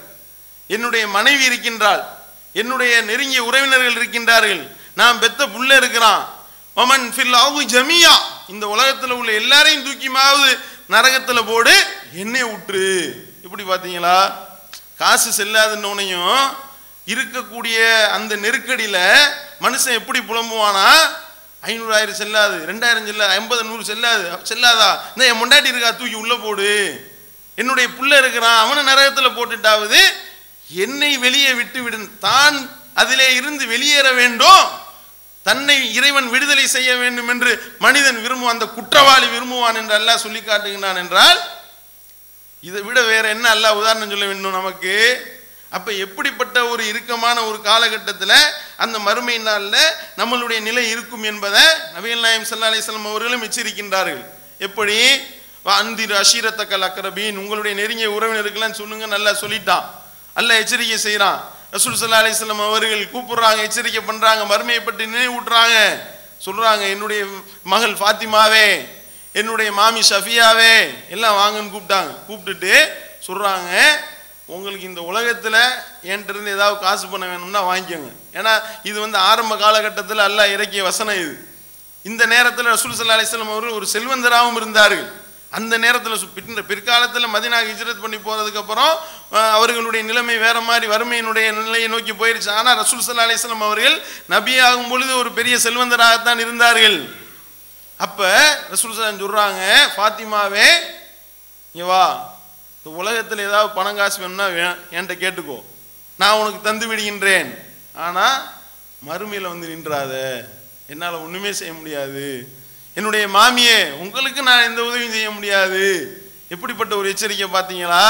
என்னுடைய மனைவி இருக்கின்றாள், என்னுடைய நெருங்கிய உறவினர்கள் இருக்கின்றார்கள், நான் பெத்த புள்ள இருக்கிறான். ஒமன் ஃபில் அர்தி ஜமீஆ. இந்த உலகத்தில் உள்ள எல்லாரையும் தூக்கிமாவது நரகத்தில் போடு, என்னை விட்டுரு. இப்படி பார்த்தீங்களா? காசு செல்லாதுன்னோனையும் இருக்கக்கூடிய அந்த நெருக்கடியில் மனுஷன் எப்படி புலம்புவானா? 500 1000 செல்லாது, 2000 செல்லாது, 50 100 செல்லாதா? இந்த என் முண்டாட்டி இருக்கா, தூக்கி உள்ள போடு. என்னுடைய புள்ள இருக்கிறான், அவனை நரகத்தில் போட்டுட்டாவது என்னை வெளியே விட்டு விடு. தான் அதிலே இருந்து வெளியேற வேண்டும், தன்னை இறைவன் விடுதலை செய்ய வேண்டும் என்று மனிதன் விரும்புவான், அந்த குற்றவாளி விரும்புவான் என்று அல்லாஹ் சொல்லி காட்டுகிறான். என்றால் இதை விட வேற என்ன அல்லாஹ் உதாரணம் சொல்ல வேண்டும் நமக்கு? அப்ப எப்படிப்பட்ட ஒரு இறுக்கமான ஒரு காலகட்டத்தில் அந்த மறுமை நாளில் நம்மளுடைய நிலை இருக்கும் என்பதை நபிகள் நாயகம் ஸல்லல்லாஹு அலைஹி வஸல்லம் அவர்களும் எச்சரிக்கின்றார்கள். எப்படி? அந்திர் அஷீரத்தக்கல் அக்ரபீன், உங்களுடைய நெருங்கிய உறவினருக்கெல்லாம் சொல்லுங்க, நல்லா சொல்லிட்டான். அல்லாஹ் எச்சரிக்கை செய்யறான். ரசூல் ஸல்லல்லாஹு அலைஹி வஸல்லம் அவர்கள் கூப்பிடுறாங்க, எச்சரிக்கை பண்றாங்க, மறுமையை பற்றி நினைவூட்டுறாங்க. சொல்றாங்க, என்னுடைய மகள் ஃபாத்திமாவே, என்னுடைய மாமி ஷஃபியாவே எல்லாம் வாங்கன்னு கூப்பிட்டாங்க. கூப்பிட்டுட்டு சொல்றாங்க, உங்களுக்கு இந்த உலகத்தில் என்கிட்ட இருந்து ஏதாவது காசு பண்ண வேணும்னா வாங்கிக்கோங்க. ஏன்னா இது ஆரம்ப காலகட்டத்தில் அல்லாஹ் இறக்கிய வசனம் இது. இந்த நேரத்தில் ரசூல் ஸல்லல்லாஹு அலைஹி வஸல்லம் அவர்கள் ஒரு செல்வந்தராகவும் இருந்தார்கள். அந்த நேரத்தில் பிற்காலத்தில் மதீனா ஹிஜ்ரத் பண்ணி போறதுக்கு அப்புறம் அவர்களுடைய நிலைமை வேற மாதிரி வறுமையினுடைய நிலையை நோக்கி போயிருச்சு. ஆனால் ரசூல் ஸல்லல்லாஹு அலைஹி வஸல்லம் அவர்கள் நபி ஆகும் பொழுது ஒரு பெரிய செல்வந்தராகத்தான் இருந்தார்கள். அப்ப ரசூல் ஸல்லல்லாஹு சொல்றாங்க, ஃபாத்திமாவே இங்க வா, இந்த உலகத்தில் ஏதாவது பணம் காசு வேணும்னா என்கிட்ட கேட்டுக்கோ, நான் உனக்கு தந்து விடுகின்றேன். ஆனா மறுமையில நின்றாத, என்னால் ஒண்ணுமே செய்ய முடியாது. என்னுடைய மாமியே, உங்களுக்கு நான் எந்த உதவியும் செய்ய முடியாது. எப்படிப்பட்ட ஒரு எச்சரிக்கை பார்த்தீங்களா?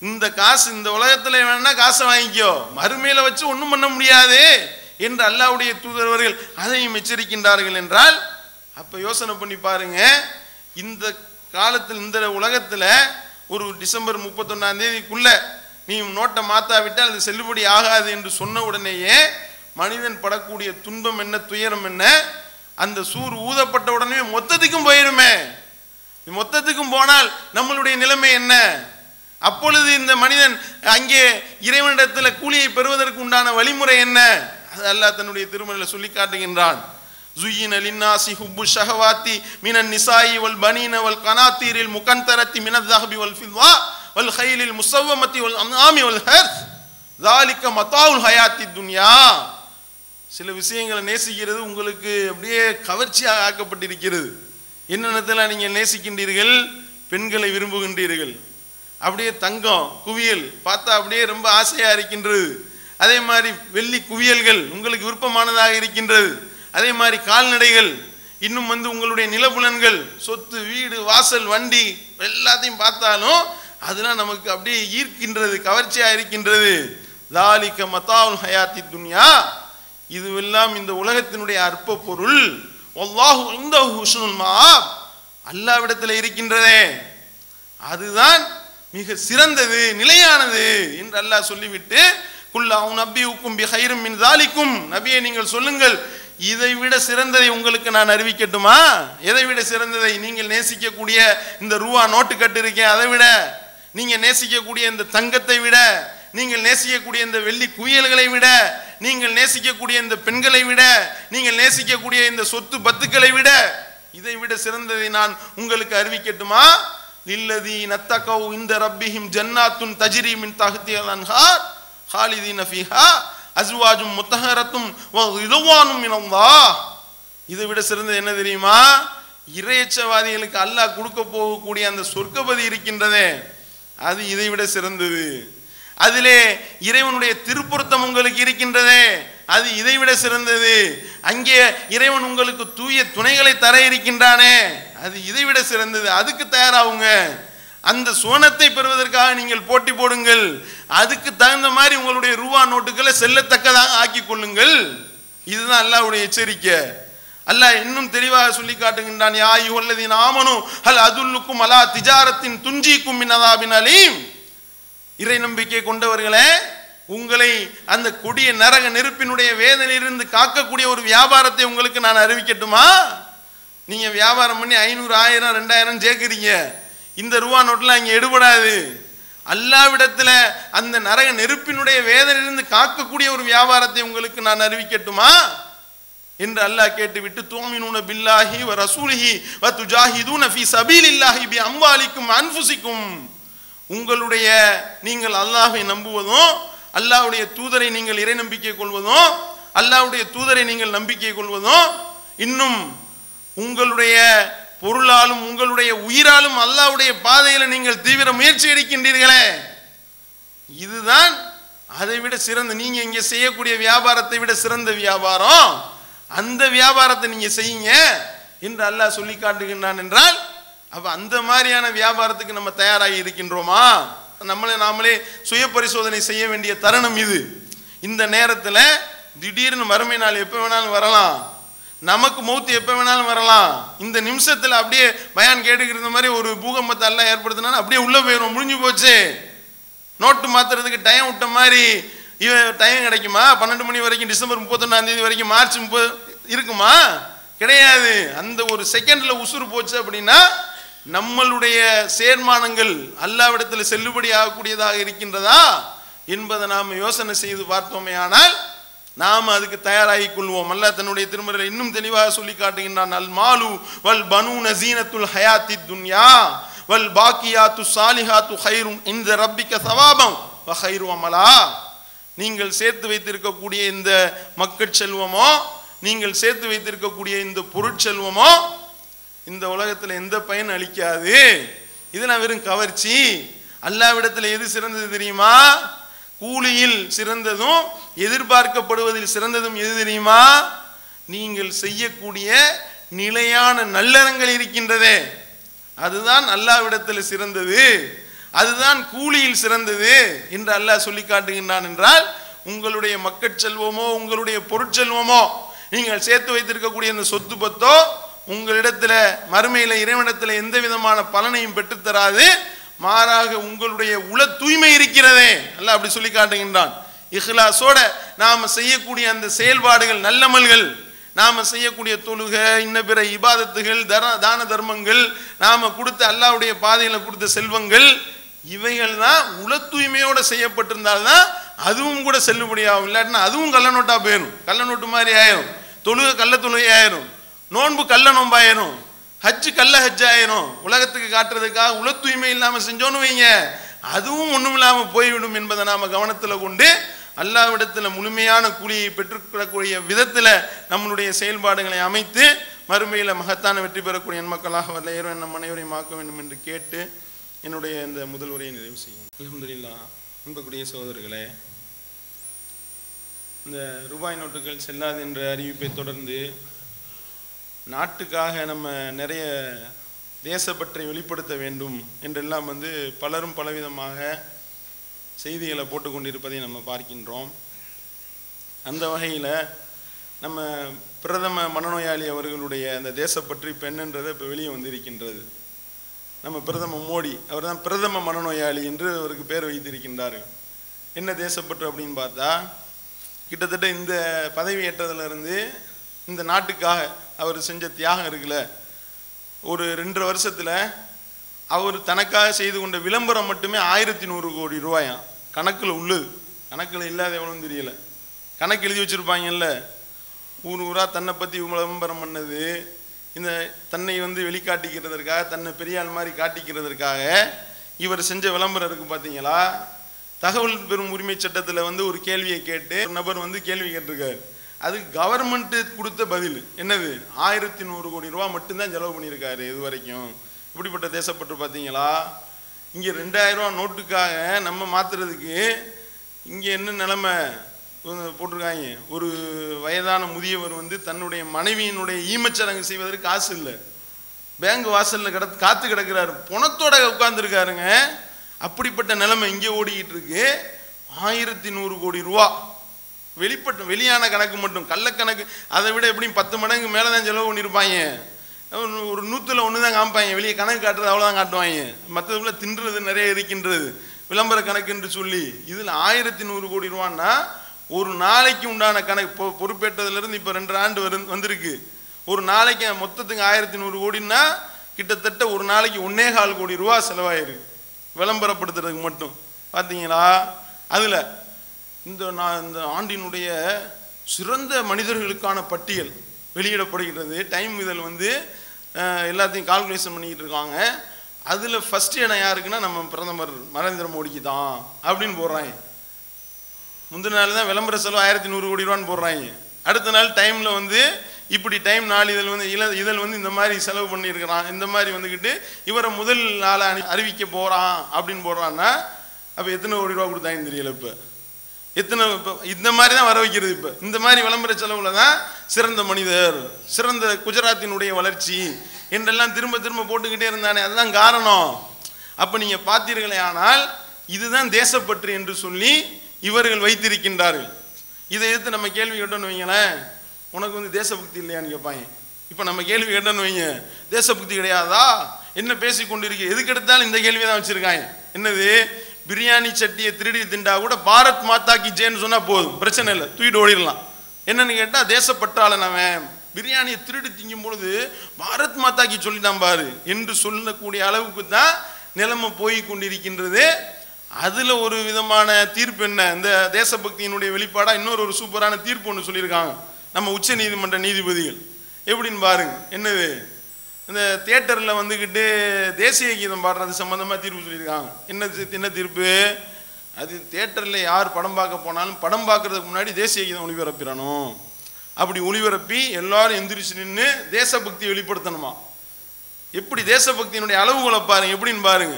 இந்த காசு இந்த உலகத்தில் வேணும்னா காசை வாங்கிக்கோ, மறுமையில வச்சு ஒன்றும் பண்ண முடியாது என்று அல்லாஹ்வுடைய தூதரவர்கள் அதையும் எச்சரிக்கின்றார்கள். என்றால் அப்ப யோசனை பண்ணி பாருங்க, இந்த காலத்தில் இந்த உலகத்தில் ஒரு டிசம்பர் 31ஆம் தேதிக்குள்ள நீ நோட்டை மாத்தாவிட்டால் அது செல்லுபடி ஆகாது என்று சொன்ன உடனேயே மனிதன் படக்கூடிய துன்பம் என்ன, துயரம் என்ன? அந்த சூர் ஊதப்பட்ட உடனே மொத்தத்துக்கும் போயிருமே. மொத்தத்துக்கும் போனால் நம்மளுடைய நிலைமை என்ன? அப்பொழுது இந்த மனிதன் அங்கே இறைவனிடத்தில் கூலியை பெறுவதற்கு உண்டான வழிமுறை என்ன? அது அல்லாஹ் தன்னுடைய திருமறையில் சொல்லி காட்டுகின்றான். زُيِّنَ لِلنَّاسِ حُبُّ الشَّهَوَاتِ مِنَ النِّسَاءِ وَالْبَنِينَ وَالْقَنَاطِيرِ الْمُقَنطَرَةِ مِنَ الذَّهَبِ وَالْفِضَّةِ وَالْخَيْلِ الْمُسَوَّمَةِ وَالْأَنْعَامِ وَالْحَرْثِ ذَلِكَ مَتَاعُ الْحَيَاةِ الدُّنْيَا. சில விஷயங்களை நேசிக்கிறது உங்களுக்கு அப்படியே கவர்ச்சியாக ஆக்கப்பட்டிருக்கிறது. என்னென்னதெல்லாம் நீங்கள் நேசிக்கின்றீர்கள்? பெண்களை விரும்புகின்றீர்கள். அப்படியே தங்கம் குவியல் பார்த்தா அப்படியே ரொம்ப ஆசையா இருக்கின்றது. அதே மாதிரி வெள்ளி குவியல்கள் உங்களுக்கு விருப்பமானதாக இருக்கின்றது. அதே மாதிரி கால்நடைகள், இன்னும் உங்களுடைய நிலப்புலன்கள், சொத்து, வீடு, வாசல், வண்டி எல்லாத்தையும் பார்த்தாலும் அதெல்லாம் நமக்கு அப்படியே ஈர்க்கின்றது, கவர்ச்சியா இருக்கின்றது. ذَلِكَ مَتَاعُ الْحَيَاةِ الدُّنْيَا, இதுவெல்லாம் இந்த உலகத்தினுடைய அற்ப பொருள். வல்லாஹு இன்தஹு ஹுஸ்னுல் மஆப், அல்லாஹ்விடத்தில் இருக்கின்றதே அதுதான் மிக சிறந்தது, நிலையானது என்று அல்லாஹ் சொல்லிவிட்டு குல் அவுநபியுக்கும் பிகைரும் மின் ஸாலிக்கும், நபியே நீங்கள் சொல்லுங்கள், இதை விட சிறந்ததை உங்களுக்கு நான் அறிவிக்கட்டுமா? எதை விட சிறந்ததை? நீங்கள் நேசிக்கக்கூடிய இந்த ரூபா நோட்டு கட்டு இருக்கேன், அதை விட, நீங்க நேசிக்கக்கூடிய இந்த தங்கத்தை விட, நீங்கள் நேசிக்கக்கூடிய இந்த வெள்ளி குவியல்களை விட, நீங்கள் நேசிக்கக்கூடிய இந்த பெண்களை விட, நீங்கள் நேசிக்கக்கூடிய இந்த சொத்து பத்துக்களை விட, இதை விட சிறந்ததை நான் உங்களுக்கு அறிவிக்கட்டுமா? லில்லதீன தகவ் இந்த ரப்பிஹிம் ஜன்னாத்துன் தஜ்ரி மின் தஹ்திஹல் அன்ஹார் ஹாலிதீன ஃபீஹா அஸ்வாஜும் முத்தஹரத்தும் வ ரிதுவானும் மினல்லாஹ். இதை விட சிறந்தது என்ன தெரியுமா? இறையச்சவாதிகளுக்கு அல்லாஹ் கொடுக்க போகக்கூடிய அந்த சொர்க்கபதி இருக்கின்றதே, அது இதை விட சிறந்தது. அதிலே இறைவனுடைய திருப்பொருத்தம் உங்களுக்கு இருக்கின்றதே, அது இதை விட சிறந்தது. அங்கே இறைவன் உங்களுக்கு தூய துணைகளை தர இருக்கின்றானே, அது இதை விட சிறந்தது. அதுக்கு தயாராகுங்க. அந்த சுவனத்தை பெறுவதற்காக நீங்கள் போட்டி போடுங்கள். அதுக்கு தகுந்த மாதிரி உங்களுடைய ரூபா நோட்டுகளை செல்லத்தக்கதாக ஆக்கி கொள்ளுங்கள். இதுதான் அல்லாஹ்வுடைய எச்சரிக்கை. அல்லாஹ் இன்னும் தெளிவாக சொல்லி காட்டுகின்றான், யா அய்யுஹல்லதீன ஆமனூ ஹல் அதுல்லுக்கும் அலா திஜாரத்தின் துன்ஜீக்கும் மின் அஸாபின் அலீம். இறை நம்பிக்கை கொண்டவர்களே, உங்களை அந்த கொடிய நரக நெருப்பினுடைய வேதனையிலிருந்து காக்கக்கூடிய ஒரு வியாபாரத்தை உங்களுக்கு நான் அறிவிக்கட்டுமா? நீங்க வியாபாரம் பண்ணி 500, 1000, 2000 சேர்க்கிறீங்க, இந்த ரூபா நோட்டெல்லாம் இங்க எடுபடாது. அல்லாஹ்விடத்துல அந்த நரக நெருப்பினுடைய வேதனையிலிருந்து காக்கக்கூடிய ஒரு வியாபாரத்தை உங்களுக்கு நான் அறிவிக்கட்டுமா என்று அல்லாஹ் கேட்டுவிட்டு, துமினூன பில்லாஹி வ ரசூலிஹி வ துஜாஹிதூன ஃபீ சபீலில்லாஹி பி அம்வாலிக்கும் அன்ஃபுசிக்கும், உங்களுடைய நீங்கள் அல்லாஹ்வை நம்புவதும், அல்லாஹ்வுடைய தூதரை நீங்கள் இறை நம்பிக்கை கொள்வதும், அல்லாஹ்வுடைய தூதரை நீங்கள் நம்பிக்கை கொள்வதும், இன்னும் உங்களுடைய பொருளாலும் உங்களுடைய உயிராலும் அல்லாஹ்வுடைய பாதையில நீங்கள் தீவிர முயற்சி எடுக்கின்றீர்களே, இதுதான் அதை விட சிறந்த, நீங்க இங்க செய்யக்கூடிய வியாபாரத்தை விட சிறந்த வியாபாரம். அந்த வியாபாரத்தை நீங்க செய்யுங்க என்று அல்லாஹ் சொல்லி காட்டுகின்றான் என்றால், அப்ப அந்த மாதிரியான வியாபாரத்துக்கு நம்ம தயாராகி இருக்கின்றோமா? நம்மளே நாமளே சுய பரிசோதனை செய்ய வேண்டிய தருணம் இது. இந்த நேரத்தில் திடீர்னு மறுமை நாள் எப்போ வேணாலும் வரலாம், நமக்கு மௌத்து எப்போ வேணாலும் வரலாம். இந்த நிமிஷத்தில் அப்படியே பயான் கேட்டுக்கிற மாதிரி ஒரு பூகம்பத்தை எல்லாம் ஏற்படுத்தினா அப்படியே உள்ள போயிடும், முடிஞ்சு போச்சு. நோட்டு மாத்துறதுக்கு டைம் விட்ட மாதிரி டைம் கிடைக்குமா? 12 மணி வரைக்கும், டிசம்பர் 31ஆம் தேதி வரைக்கும், மார்ச் 30 இருக்குமா? கிடையாது. அந்த ஒரு செகண்ட்ல உசுறு போச்சு அப்படின்னா நம்மளுடைய சேர்மானங்கள் அல்லாஹ்விடத்தில் செல்லுபடி ஆகக்கூடியதாக இருக்கின்றதா என்பதை நாம் யோசனை செய்து பார்த்தோமே ஆனால் நாம் அதுக்கு தயாராகி கொள்வோம். அல்லாஹ் தன்னுடைய திருமறையில் இன்னும் தெளிவாக சொல்லி காட்டுகின்றான், அல் மாலு வல் பனூன ஸீனத்துல் ஹயாத்தி துன்யா வல் பாக்கியாத்து சாலிஹாத்து கைரும் இன்த ரப்பிக ஸவாபம் வ கைரு அமலா. நீங்கள் சேர்த்து வைத்திருக்கக்கூடிய இந்த மக்கட் செல்வமோ, நீங்கள் சேர்த்து வைத்திருக்கக்கூடிய இந்த பொருட்செல்வமோ இந்த உலகத்தில் எந்த பயன் அளிக்காது. இதெல்லாம் வெறும் கவர்ச்சி. அல்லாஹ்விடத்தில் எது சிறந்தது தெரியுமா? கூலியில் சிறந்ததும் எதிர்பார்க்கப்படுவதில் சிறந்ததும் எது தெரியுமா? நீங்கள் செய்யக்கூடிய நிலையான நல்லறங்கள் இருக்கின்றதே, அதுதான் அல்லாஹ்விடத்தில் சிறந்தது, அதுதான் கூலியில் சிறந்தது என்று அல்லாஹ் சொல்லி காட்டுகின்றான். என்றால் உங்களுடைய மக்கட் செல்வமோ உங்களுடைய பொருட்செல்வமோ, நீங்கள் சேர்த்து வைத்திருக்கக்கூடிய இந்த சொத்து பத்தோ உங்களிடத்துல மறுமையில இறைவனிடத்தில் எந்த விதமான பலனையும் பெற்றுத்தராது. மாறாக உங்களுடைய உள தூய்மை இருக்கிறதே, அல்லாஹ் அப்படி சொல்லி காட்டுகின்றான். இஹ்லாஸோட நாம செய்யக்கூடிய அந்த செயல்பாடுகள், நல்லமல்கள், நாம செய்யக்கூடிய தொழுகை, இன்ன பிற இபாதத்துகள், தான தர்மங்கள், நாம கொடுத்த அல்லாஹ்வுடைய பாதையில கொடுத்த செல்வங்கள், இவைகள் தான் உள தூய்மையோட செய்யப்பட்டிருந்தால்தான் அதுவும் கூட செல்லுபடியாகும். இல்லாட்டினா அதுவும் கள்ள நோட்டா போயிடும், கள்ள நோட்டு மாதிரி ஆயிரும். தொழுகை கள்ள தொழுகை ஆயிரும், நோன்பு கள்ள நோம்பாயிரும், ஹஜ்ஜு கள்ள ஹஜ் ஆயிரும். உலகத்துக்கு காட்டுறதுக்காக உள தூய்மை இல்லாம செஞ்சோன்னு வைங்க, அதுவும் ஒண்ணும் இல்லாம போய்விடும் என்பதை நாம கவனத்துல கொண்டு அல்லாஹ்விடத்துல முழுமையான கூலியை பெற்றுக்கொள்ளக்கூடிய விதத்துல நம்மளுடைய செயல்பாடுகளை அமைத்து மறுமையில மகத்தான வெற்றி பெறக்கூடிய மக்களாக வரல இறைவன் நம் அனைவரையும் ஆக்க வேண்டும் என்று கேட்டு என்னுடைய இந்த முதல் உரையை நிறைவு செய்யும். அல்ஹம்துலில்லாஹ். அன்புக்குரிய சகோதரர்களே, இந்த ரூபாய் நோட்டுகள் செல்லாது என்ற அறிவிப்பை தொடர்ந்து நாட்டுக்காக நம்ம நிறைய தேசப்பற்றை வெளிப்படுத்த வேண்டும் என்றெல்லாம் பலரும் பலவிதமாக செய்திகளை போட்டுக்கொண்டிருப்பதை நம்ம பார்க்கின்றோம். அந்த வகையில் நம்ம பிரதம மனநோயாளி அவர்களுடைய அந்த தேசப்பற்றி பெண்ன்றதை இப்போ வெளியே வந்திருக்கின்றது. நம்ம பிரதம மோடி அவர் தான் பிரதம மனநோயாளி என்று அவருக்கு பேர் வைத்திருக்கின்றார். என்ன தேசப்பற்று அப்படின்னு பார்த்தா, கிட்டத்தட்ட இந்த பதவி ஏற்றதிலிருந்து இந்த நாட்டுக்காக அவர் செஞ்ச தியாகம் இருக்குல்ல, ஒரு 2.5 வருஷத்தில் அவர் தனக்காக செய்து கொண்ட விளம்பரம் மட்டுமே 1100 கோடி ரூபாயாம். கணக்கில் உள்ளது, கணக்கில் இல்லாத எவ்வளோன்னு தெரியல. கணக்கு எழுதி வச்சுருப்பாங்கல்ல, ஊர் ஊராக தன்னை பற்றி விளம்பரம் பண்ணது, இந்த தன்னை வெளிக்காட்டிக்கிறதற்காக, தன்னை பெரியாள் மாதிரி காட்டிக்கிறதற்காக இவர் செஞ்ச விளம்பரம் இருக்குது பார்த்தீங்களா. தகவல் பெறும் உரிமை சட்டத்தில் ஒரு கேள்வியை கேட்டு ஒரு நபர் கேள்வி கேட்டிருக்காரு. அது கவர்மெண்ட்டு கொடுத்த பதில் என்னது, 1100 கோடி ரூபா மட்டும்தான் செலவு பண்ணியிருக்காரு இது வரைக்கும். இப்படிப்பட்ட தேசப்பற்று பார்த்தீங்களா. இங்கே 2000 ரூபா நோட்டுக்காக நம்ம மாற்றுறதுக்கு இங்கே என்ன நிலைமை போட்டிருக்காங்க. ஒரு வயதான முதியவர் தன்னுடைய மனைவியினுடைய ஈமச்சடங்கு செய்வதற்கு காசு இல்லை, பேங்க் வாசலில் காத்து கிடக்கிறாரு, பணத்தோட உட்கார்ந்துருக்காருங்க. அப்படிப்பட்ட நிலைமை இங்கே ஓடிக்கிட்டு இருக்கு. 1100 கோடி ரூபா வெளியான கணக்கு மட்டும், கள்ளக்கணக்கு அதை விட எப்படியும் 10 மடங்கு மேலே தான் செலவு பண்ணியிருப்பாங்க. ஒரு 100ல் 1 தான் காமிப்பாங்க, வெளியே கணக்கு காட்டுறது அவ்வளோதான் காட்டுவாங்க. மற்றதுக்குள்ள தின்றது நிறைய இருக்கின்றது விளம்பர கணக்கு என்று சொல்லி. இதில் 1100 கோடி ரூபான்னா ஒரு நாளைக்கு உண்டான கணக்கு. பொறுப்பேற்றதுலேருந்து இப்போ 2 ஆண்டு வந்திருக்கு. ஒரு நாளைக்கு மொத்தத்துக்கு 1100 கோடின்னா கிட்டத்தட்ட ஒரு நாளைக்கு 1.25 கோடி ரூபா செலவாயிருக்கு விளம்பரப்படுத்துறதுக்கு மட்டும். பார்த்தீங்களா. அதில் இந்த ஆண்டினுடைய சிறந்த மனிதர்களுக்கான பட்டியல் வெளியிடப்படுகிறது. டைம் இதழ் எல்லாத்தையும் கால்குலேஷன் பண்ணிக்கிட்டு இருக்காங்க. அதில் ஃபஸ்ட் இடம் யாருக்குன்னா நம்ம பிரதமர் நரேந்திர மோடிக்கு தான் அப்படின்னு போடுறாங்க. முந்தின நாள் தான் விளம்பர செலவு 1100 கோடி ரூபான்னு போடுறாங்க. அடுத்த நாள் டைமில் இப்படி டைம் நாளிதழ் இதழ் இந்த மாதிரி செலவு பண்ணியிருக்கிறான், இந்த மாதிரி வந்துக்கிட்டு இவரை முதல் நாளை அறிவிக்க போகிறான் அப்படின்னு போடுறான்னா அப்போ எத்தனை கோடி ரூபா கொடுத்தாங்கன்னு தெரியல. இப்போ எத்தனை இந்த மாதிரி தான் வர வைக்கிறது. இப்போ இந்த மாதிரி விளம்பர செலவுல தான் சிறந்த மனிதர், சிறந்த குஜராத்தினுடைய வளர்ச்சி என்றெல்லாம் திரும்ப திரும்ப போட்டுக்கிட்டே இருந்தானே, அதுதான் காரணம். அப்போ நீங்கள் பார்த்தீர்களே, ஆனால் இதுதான் தேசப்பற்று என்று சொல்லி இவர்கள் வைத்திருக்கின்றார்கள். இதை எடுத்து நம்ம கேள்வி கேட்டோன்னு வைங்களேன், உனக்கு தேசபக்தி இல்லையான்னு கேட்பாங்க. இப்போ நம்ம கேள்வி கேட்டோன்னு வைங்க, தேசபக்தி கிடையாதா, என்ன பேசி கொண்டு இருக்கு, எதுக்கு எடுத்தாலும் இந்த கேள்வியை தான் வச்சுருக்காங்க. என்னது, பிரியாணி சட்டியை திருடி திண்டா கூட பாரத் மாதா கி ஜெய்ன்னு சொன்னால் போதும், பிரச்சனை இல்லை, தூக்கிட்டு ஓடிடலாம். என்னன்னு கேட்டால் தேசப்பற்றாளன் அவன் பிரியாணியை திருடி திங்கும் பொழுது பாரத் மாதாக்கு சொல்லிதான் பாரு என்று சொல்லக்கூடிய அளவுக்கு தான் நிலைமை போய் கொண்டிருக்கின்றது. அதில் ஒரு விதமான தீர்ப்பு என்ன, இந்த தேசபக்தியினுடைய வெளிப்பாடாக இன்னொரு சூப்பரான தீர்ப்பு ஒன்று சொல்லியிருக்காங்க நம்ம உச்ச நீதிமன்ற நீதிபதிகள். எப்படின்னு பாருங்க. என்னது, இந்த தியேட்டரில் வந்துக்கிட்டு தேசிய கீதம் பாடுறது சம்மந்தமாக தீர்ப்பு சொல்லியிருக்காங்க. என்ன தீர்ப்பு, அது தியேட்டரில் யார் படம் பார்க்க போனாலும் படம் பார்க்குறதுக்கு முன்னாடி தேசிய கீதம் ஒளிபரப்பிடணும். அப்படி ஒளிபரப்பி எல்லாரும் எந்திரிச்சு நின்று தேசபக்தி வெளிப்படுத்தணுமா. எப்படி தேசபக்தியினுடைய அளவுகளை பாருங்க, எப்படின்னு பாருங்க.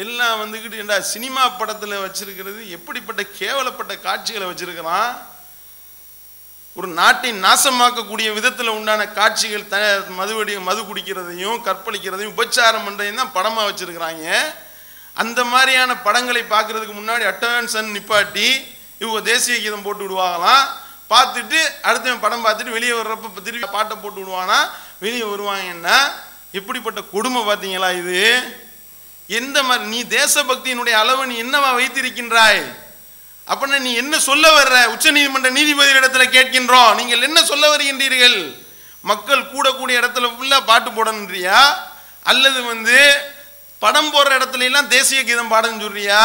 எல்லாம் வந்துக்கிட்டு என்ன சினிமா படத்தில் வச்சிருக்கிறது, எப்படிப்பட்ட கேவலப்பட்ட காட்சிகளை வச்சிருக்கிறான். ஒரு நாட்டை நாசமாக்கக்கூடிய விதத்தில் உண்டான காட்சிகள், மது குடிக்கிறதையும் கற்பழிக்கிறதையும் உபச்சாரம் பண்ணுறதையும் தான் படமாக வச்சுருக்கிறாங்க. அந்த மாதிரியான படங்களை பார்க்குறதுக்கு முன்னாடி அட்டென்ஷன் நிப்பாட்டி இவங்க தேசிய கீதம் போட்டு விடுவாங்களாம். பார்த்துட்டு அடுத்த படம் பார்த்துட்டு வெளியே வர்றப்ப திருப்பி பாட்டை போட்டு விடுவானா வெளியே வருவாங்கன்னா எப்படிப்பட்ட கொடுமை பார்த்தீங்களா இது. எந்த மாதிரி நீ தேசபக்தியினுடைய அளவு நீ என்னவா வைத்திருக்கின்றாய், அப்படின்னா நீ என்ன சொல்ல வர்ற, உச்ச நீதிமன்ற நீதிபதியிடத்தில் கேட்கின்றோம், நீங்கள் என்ன சொல்ல வருகின்றீர்கள்? மக்கள் கூடக்கூடிய இடத்துல ஃபுல்லாக பாட்டு போடணுன்றியா, அல்லது படம் போடுற இடத்துல எல்லாம் தேசிய கீதம் பாடணும்னு சொல்றியா?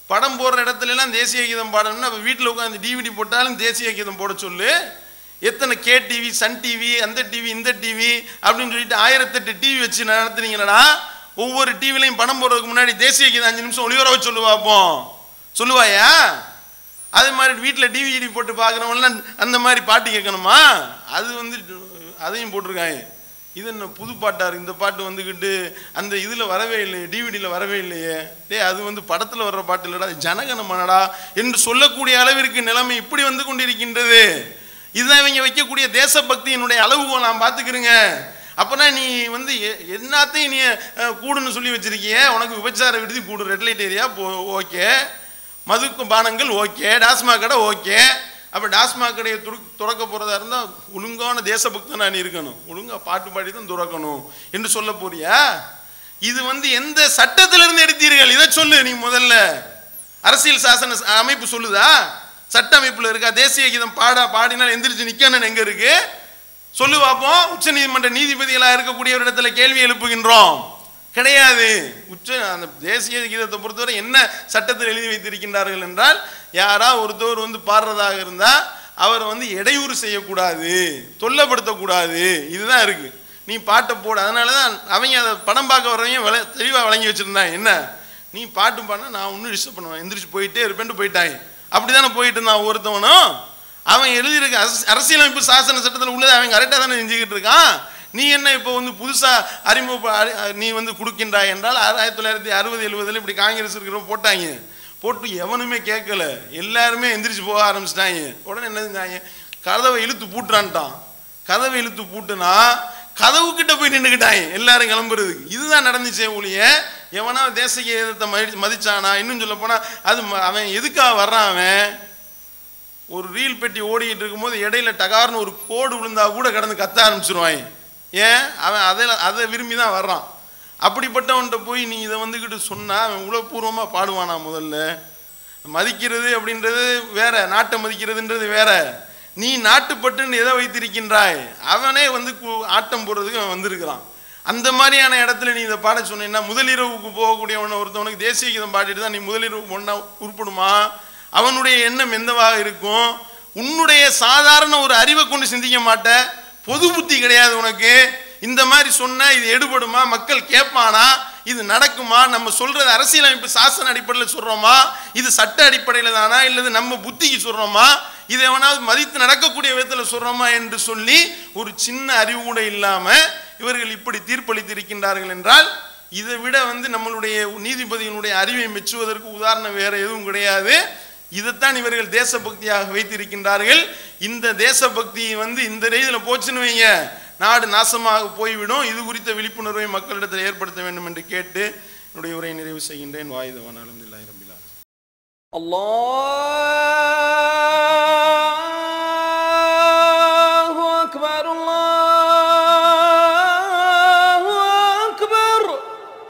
படம் போடுற இடத்துல எல்லாம் தேசிய கீதம் பாடணும்னா வீட்டில் உட்காந்து டிவிடி போட்டாலும் தேசிய கீதம் போட சொல்லு. எத்தனை கே டிவி, சன் டிவி, அந்த டிவி, இந்த டிவி அப்படின்னு சொல்லிட்டு 1008 டிவி வச்சு நடத்துறீங்களா? ஒவ்வொரு டிவிலையும் படம் போடுறதுக்கு முன்னாடி தேசிய கீதம் 5 நிமிஷம் ஒளிபரப்ப சொல்லுவாப்போம், சொல்லுவாயா? அது மாதிரி வீட்டில் டிவிடி போட்டு பார்க்குறவங்களாம் அந்த மாதிரி பாட்டு கேட்கணுமா? அது அதையும் போட்டிருக்காங்க. இது என்ன புது பாட்டார், இந்த பாட்டு வந்துக்கிட்டு அந்த இதில் வரவே இல்லையே, டிவிடியில் வரவே இல்லையே, அது படத்தில் வர்ற பாட்டு இல்லடா, ஜனகன மனடா என்று சொல்லக்கூடிய அளவிற்கு நிலைமை இப்படி கொண்டிருக்கின்றது. இதுதான் இவங்க வைக்கக்கூடிய தேசபக்தியினுடைய அளவுகோல். நான் பார்த்துக்கிறேங்க. அப்போனா நீ வந்து எல்லாத்தையும் நீ கூடுன்னு சொல்லி வச்சிருக்கிய. உனக்கு விபச்சார விடுதி கூடு, ரெட் லைட் ஏரியா ஓகே, மதுக்கு பானங்கள் ஓகே, டாஸ்மாக் கடை ஓகே. அப்போ டாஸ்மாக் கடையை துறக்க போகிறதா இருந்தால் ஒழுங்கான தேசபக்தனா நீ இருக்கணும், ஒழுங்காக பாட்டு பாடி தான் துறக்கணும் என்று சொல்ல போறியா? இது வந்து எந்த சட்டத்திலிருந்து எடுத்தீர்கள்? இதை சொல்லு. நீ முதல்ல அரசியல் சாசன அமைப்பு சொல்லுதா? சட்ட அமைப்பில் இருக்கா? தேசிய கீதம் பாடினால் எந்திரிச்சு நிக்கணும் எங்க இருக்கு? சொல்லு பார்ப்போம். உச்ச நீதிமன்ற நீதிபதிகளாக இருக்கக்கூடிய ஒரு இடத்துல கேள்வி எழுப்புகின்றோம். கிடையாது. அந்த தேசிய கீதத்தை பொறுத்தவரை என்ன சட்டத்தில் எழுதி வைத்திருக்கின்றார்கள் என்றால், யாரா ஒருத்தவர் வந்து பாடுறதாக இருந்தா அவரை வந்து இடையூறு செய்யக்கூடாது, தொல்லப்படுத்தக்கூடாது. இதுதான் இருக்கு. நீ பாட்டை போட. அதனாலதான் அவங்க அதை படம் பார்க்க வரவங்க தெளிவாக வழங்கி வச்சிருந்தாங்க. என்ன, நீ பாட்டு பாடினா நான் ஒன்றும் டிஸ்டர்ப் பண்ணுவேன், எந்திரிச்சு போயிட்டே இருப்பேன்ட்டு போயிட்டாங்க. அப்படிதானே போயிட்டு இருந்தான் ஒவ்வொருத்தவனும். அவன் எழுதியிருக்க அரசியலமைப்பு சாசன சட்டத்தில் உள்ளதை அவன் கரெக்டாக தானே செஞ்சுக்கிட்டு இருக்கான். நீ என்ன இப்போ வந்து புதுசாக நீ வந்து கொடுக்கின்றாய் என்றால் 1960 70 இப்படி காங்கிரஸ் இருக்கிற போட்டாங்க. போட்டு எவனுமே கேட்கல, எல்லாருமே எந்திரிச்சு போக ஆரம்பிச்சிட்டாங்க. உடனே என்ன செஞ்சாங்க? கதவை இழுத்து பூட்டுறான்ட்டான். கதவை இழுத்து பூட்டுனா கதவு கிட்ட போய் நின்றுக்கிட்டாங்க எல்லாரும் கிளம்புறதுக்கு. இதுதான் நடந்துச்சே ஒழிய எவனா தேசிய கீதத்தை மதிச்சானா? இன்னும் சொல்ல போனா அது அவன் எதுக்காக வர்றான்? அவன் ஒரு ரீல் பெட்டி ஓடிக்கிட்டு இருக்கும்போது இடையில டகார்னு ஒரு கோடு விழுந்தா கூட கடந்து கத்த ஆரம்பிச்சிருவாங்க. ஏன்? அவன் அதை விரும்பி தான் வர்றான். அப்படிப்பட்டவன்கிட்ட போய் நீ இதை வந்துக்கிட்டு சொன்னா அவன் உளப்பூர்வமாக பாடுவானா? முதல்ல மதிக்கிறது அப்படின்றது வேற, நாட்டை மதிக்கிறதுன்றது வேற. நீ நாட்டுப்பட்டுன்னு எதை வைத்திருக்கின்றாய்? அவனே வந்து ஆட்டம் போடுறதுக்கு அவன் வந்திருக்கிறான். அந்த மாதிரியான இடத்துல நீ இதை பாட சொன்னீங்கன்னா, முதலிரவுக்கு போகக்கூடியவன ஒருத்தவனுக்கு தேசிய கீதம் பாடிட்டு தான் நீ முதலிரவு ஒன்றா உருப்படுமா? அவனுடைய எண்ணம் எந்தவாக இருக்கும்? உன்னுடைய சாதாரண ஒரு அறிவை கொண்டு சிந்திக்க மாட்ட, பொது புத்தி கிடையாது உனக்கு. இந்த மாதிரி சொன்ன இது எடுபடுமா? மக்கள் கேட்பானா? இது நடக்குமா? நம்ம சொல்றது அரசியலமைப்பு சாசன அடிப்படையில் சொல்றோமா? இது சட்ட அடிப்படையில் தானா, இல்லது நம்ம புத்திக்கு சொல்றோமா? இது எவனாவது மதித்து நடக்கக்கூடிய விதத்தில் சொல்றோமா என்று சொல்லி ஒரு சின்ன அறிவு கூட இல்லாம இவர்கள் இப்படி தீர்ப்பளித்திருக்கின்றார்கள் என்றால், இதை விட வந்து நம்மளுடைய நீதிபதிகளுடைய அறிவை மெச்சுவதற்கு உதாரணம் வேற எதுவும் கிடையாது. இதைத்தான் இவர்கள் தேசபக்தியாக வைத்திருக்கின்றார்கள். இந்த தேசபக்தி வந்து இந்த ரீதியில் போச்சுன்னு வைங்க, நாடு நாசமாக போய்விடும். இது குறித்த விழிப்புணர்வை மக்களிடத்தில் ஏற்படுத்த வேண்டும் என்று கேட்டு என்னுடைய உரையை நிறைவு செய்கின்றேன். வாயுதவான் அல்ஹம்துலில்லாஹி ரப்பில் ஆலமீன். அல்லாஹ்